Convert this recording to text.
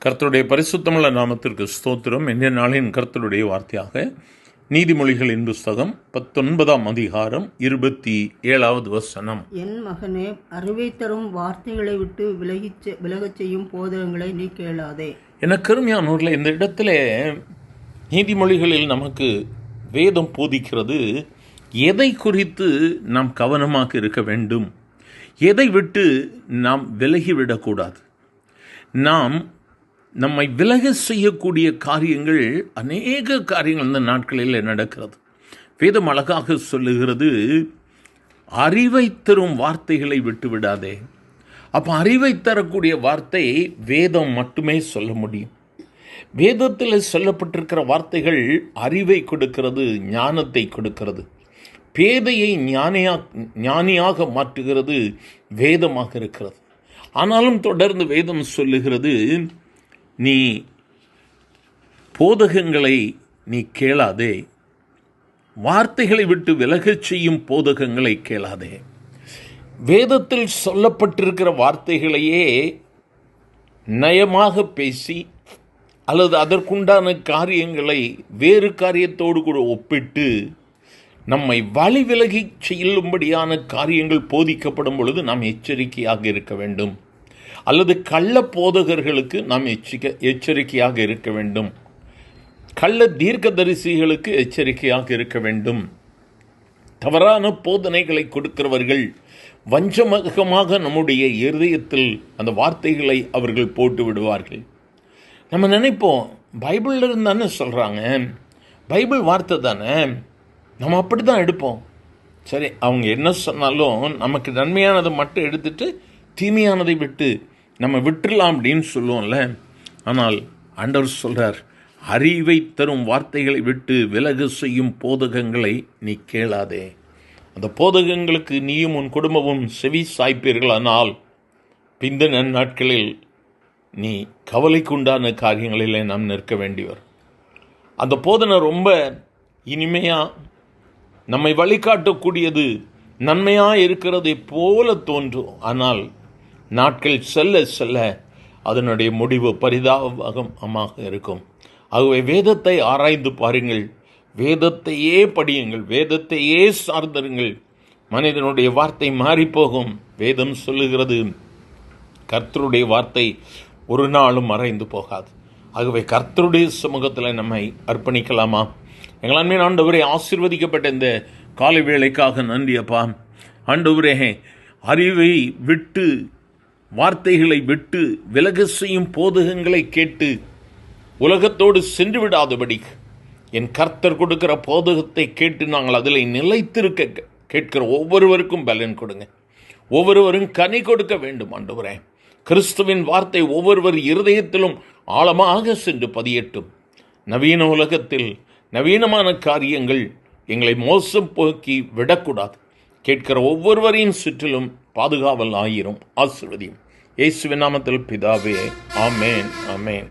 கர்த்தருடைய பரிசுத்தமுள்ள நாமத்திற்கு ஸ்தோத்திரம். இன்றைய நாளின் கர்த்தருடைய வார்த்தையாக நீதிமொழிகளின் புஸ்தகம் 19ஆம் அதிகாரம் 27வது வசனம். என் மகனே, அறிவை தரும் வார்த்தைகளை விட்டு விலகச் செய்யும் போதகங்களை நீ கேளாதே. என கருமையானூரில் இந்த இடத்துல நீதிமொழிகளில் நமக்கு வேதம் போதிக்கிறது, எதை குறித்து நாம் கவனமாக இருக்க வேண்டும், எதை விட்டு நாம் விலகிவிடக்கூடாது. நாம் நம்மை விலக செய்யக்கூடிய காரியங்கள், அநேக காரியங்கள் இந்த நாட்களில் நடக்கிறது. வேதம் அழகாக சொல்லுகிறது, அறிவை தரும் வார்த்தைகளை விட்டு விடாதே. அப்போ அறிவை தரக்கூடிய வார்த்தை வேதம் மட்டுமே சொல்ல முடியும். வேதத்தில் சொல்லப்பட்டிருக்கிற வார்த்தைகள் அறிவை கொடுக்கிறது, ஞானத்தை கொடுக்கிறது. பேதையை ஞானியாக மாற்றுகிறது வேதமாக இருக்கிறது. ஆனாலும் தொடர்ந்து வேதம் சொல்லுகிறது, நீ போதகங்களை நீ கேளாதே, வார்த்தைகளை விட்டு விலகச் செய்யும் போதகங்களை கேளாதே. வேதத்தில் சொல்லப்பட்டிருக்கிற வார்த்தைகளையே நயமாக பேசி அல்லது அதற்குண்டான காரியங்களை வேறு காரியத்தோடு கூட ஒப்பிட்டு நம்மை வழி விலகி செல்லும்படியான காரியங்கள் போதிக்கப்படும் பொழுது நாம் எச்சரிக்கையாக இருக்க வேண்டும். அல்லது கள்ள போதகர்களுக்கு நாம் எச்சரிக்கையாக இருக்க வேண்டும். கள்ள தீர்க்கதரிசிகளுக்கு எச்சரிக்கையாக இருக்க வேண்டும். தவறான போதனைகளை கொடுக்கிறவர்கள் வஞ்சமகமாக நம்முடைய இருதயத்தில் அந்த வார்த்தைகளை அவர்கள் போட்டு விடுவார்கள். நம்ம நினைப்போம், பைபிளில் இருந்தானே சொல்கிறாங்க, பைபிள் வார்த்தை தானே, நம்ம அப்படி தான் எடுப்போம். சரி, அவங்க என்ன சொன்னாலும் நமக்கு நன்மையானதை மட்டும் எடுத்துட்டு தீமையானதை விட்டு நம்ம விட்டுடலாம் அப்படின்னு சொல்லுவோம்ல. ஆனால் ஆண்டவர் சொல்கிறார், அறிவை தரும் வார்த்தைகளை விட்டு விலக செய்யும் போதகங்களை நீ கேளாதே. அந்த போதகங்களுக்கு நீயும் உன் குடும்பமும் செவி சாய்ப்பீர்களானால் பிந்தின நாட்களில் நீ கவலைக்குண்டான காரியங்களிலே நாம் நிற்க வேண்டியவர். அந்த போதனை ரொம்ப இனிமையாக நம்மை வழிகாட்டக்கூடியது, நன்மையாக இருக்கிறதை போல தோன்றும். ஆனால் நாட்கள் செல்ல செல்ல அதனுடைய முடிவு பரிதாபமாக இருக்கும். ஆகவே வேதத்தை ஆராய்ந்து பாருங்கள், வேதத்தையே படியுங்கள், வேதத்தையே சார்ந்தருங்கள். மனிதனுடைய வார்த்தை மாறிப்போகும். வேதம் சொல்லுகிறது, கர்த்தருடைய வார்த்தை ஒரு நாளும் மறைந்து போகாது. ஆகவே கர்த்தருடைய சமூகத்தில் நம்மை அர்ப்பணிக்கலாமா? எங்கள் அன்பின் ஆண்டவரே, ஆசீர்வதிக்கப்பட்ட இந்த காலை வேளைக்காக நன்றி அப்பா. ஆண்டவரே, அறிவை விட்டு வார்த்தைகளை விட்டு விலக செய்யும் போதகங்களை கேட்டு உலகத்தோடு சென்று விடாதபடி என் கர்த்தர் கொடுக்கிற போதகத்தை கேட்டு நாங்கள் அதில் நிலைத்திருக்க கேட்கிற ஒவ்வொருவருக்கும் பலன் கொடுங்க. ஒவ்வொருவரும் கனி கொடுக்க வேண்டும் ஆண்டவரே. கிறிஸ்துவின் வார்த்தை ஒவ்வொருவர் இருதயத்திலும் ஆழமாக சென்று பதியட்டும். நவீன உலகத்தில் நவீனமான காரியங்கள் எங்களை மோசம் போக்கி விடக்கூடாது. கேட்கிற ஒவ்வொருவரையும் சுற்றிலும் பாதுகாவல் ஆயிரும். ஆசீர்வதியும். இயேசுவின் நாமத்தில் பிதாவே, ஆமேன், ஆமேன்.